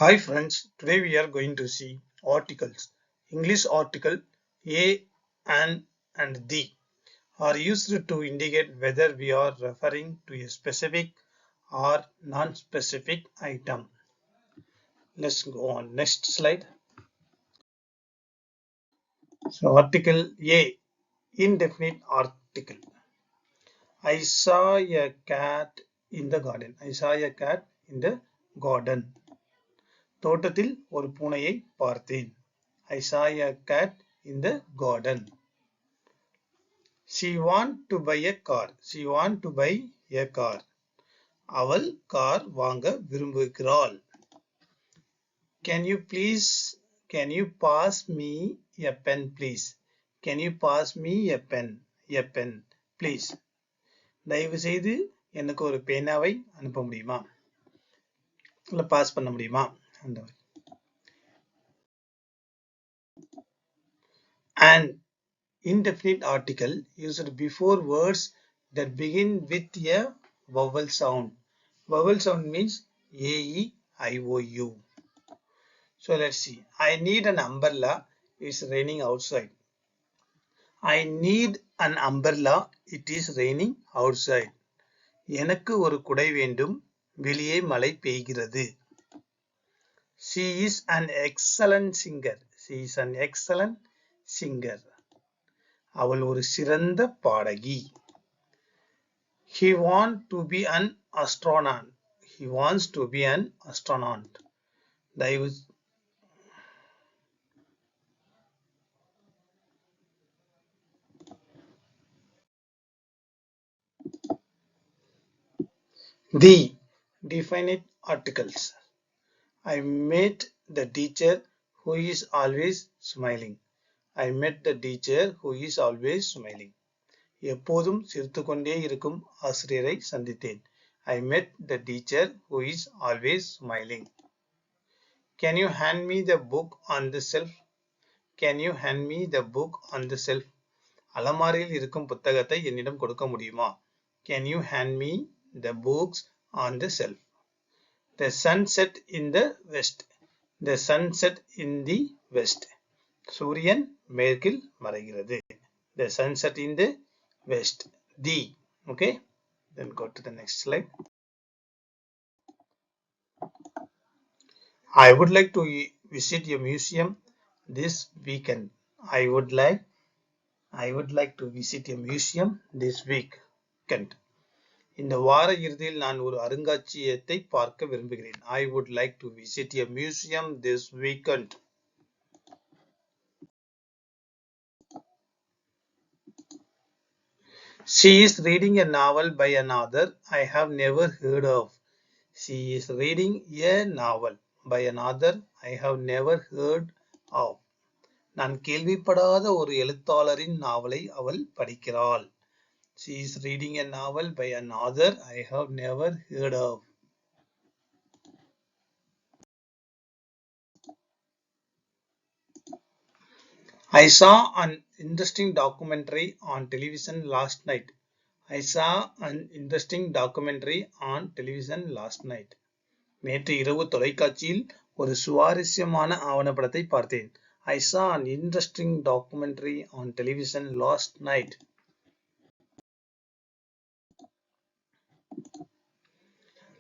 Hi friends, today we are going to see articles. English article a and the are used to indicate whether we are referring to a specific or non-specific item. Let's go on. Next slide. So article A, indefinite article. I saw a cat in the garden. I saw a cat in the garden. தோட்டத்தில் ஒரு பூனையை பார்த்தேன். I saw a cat in the garden. She want to buy a car. She want to buy a car. அவள் car வாங்க விரும்புகிறாள். Can you please can you pass me a pen please? Can you pass me a pen? A pen please. தயவு செய்து எனக்கு ஒரு பேனாவை அனுப்ப முடியுமா? இல்ல பாஸ் பண்ண முடியுமா? அந்த An indefinite article used before words that begin with a vowel sound. Vowel sound means A, E, I, O, U. So let's see. I need an umbrella. It's raining outside. I need an umbrella. It is raining outside. எனக்கு ஒரு குடை வேண்டும். வெளியே மழை பெய்கிறது. She is an excellent singer. She is an excellent singer. அவள் ஒரு சிறந்த பாடகி. He wants to be an astronaut. He wants to be an astronaut. தயவு The definite articles. I met the teacher who is always smiling. I met the teacher who is always smiling. எப்போதும் சிரித்துக்கொண்டே இருக்கும் ஆசிரியரை சந்தித்தேன். I met the teacher who is always smiling. Can you hand me the book on the shelf? Can you hand me the book on the shelf? அலமாரியில் இருக்கும் புத்தகத்தை என்னிடம் கொடுக்க முடியுமா? Can you hand me the books on the shelf? The sun set in the west. The sun set in the west. சூரியன் மேற்கில் மறைகிறது. The sun set in the west. The. Okay. Then go to the next slide. I would like to visit a museum this weekend. I would like to visit a museum this weekend. இந்த வார இறுதியில் நான் ஒரு அருங்காட்சியகத்தை பார்க்க விரும்புகிறேன். I would like to visit a museum this weekend. She is reading a novel by an author I have never heard of. She is reading a novel by an author I have never heard of. நான் கேள்விப்படாத ஒரு எழுத்தாளரின் நாவலை அவள் படிக்கிறாள். She is reading a novel by an author I have never heard of. I saw an interesting documentary on television last night. I saw an interesting documentary on television last night. நேற்று இரவு தொலைக்காட்சியில் ஒரு சுவாரஸ்யமான ஆவணப்படத்தை பார்த்தேன். I saw an interesting documentary on television last night.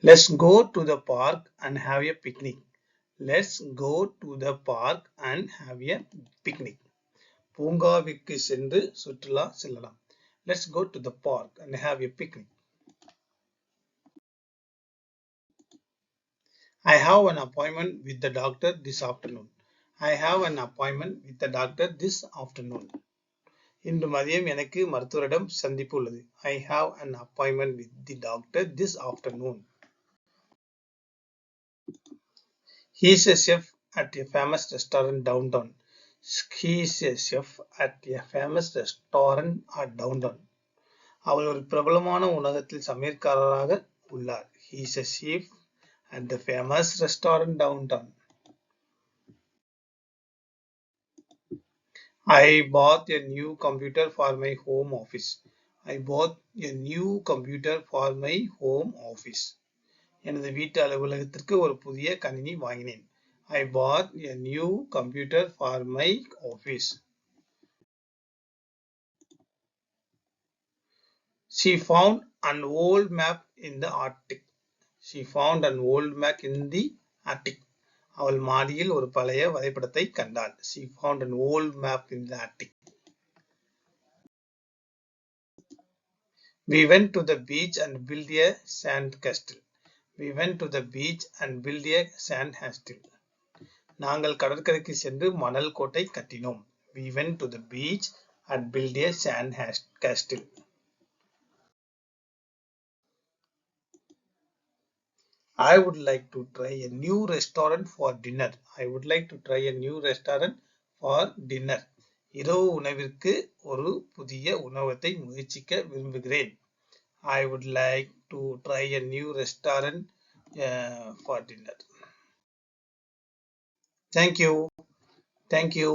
Let's go to the park and have a picnic. Let's go to the park and have a picnic. பூங்காவிற்கு சென்று சுற்றுலா செல்லலாம். Let's go to the park and have a picnic. I have an appointment with the doctor this afternoon. I have an appointment with the doctor this afternoon. இன்று மதியம் எனக்கு மருத்துவரிடம் சந்திப்பு உள்ளது. I have an appointment with the doctor this afternoon. He is a chef at a famous restaurant downtown. He is a chef at a famous restaurant at downtown. அவள் ஒரு பிரபலமான உணவகத்தில் சமையல்காரராக உள்ளார். He is a chef at the famous restaurant downtown. I bought a new computer for my home office. I bought a new computer for my home office. எனது வீட்டு அலுவலகத்திற்கு ஒரு புதிய கணினி வாங்கினேன். I bought a new computer for my office. She found an old map in the attic. She found an old map in the attic. அவள் மாடியில் ஒரு பழைய வரைபடத்தை கண்டாள். She found an old map in the attic. We went to the beach and built a sand castle. We went to the beach and built a sand castle. நாங்கள் கடற்கரைக்கு சென்று மணல் கோட்டை கட்டினோம். We went to the beach and built a sand castle. I would like to try a new restaurant for dinner. I would like to try a new restaurant for dinner. இரவு உணவிற்கு ஒரு புதிய உணவகத்தை முயற்சிக்க விரும்புகிறேன். I would like to try a new restaurant for dinner. Thank you. Thank you.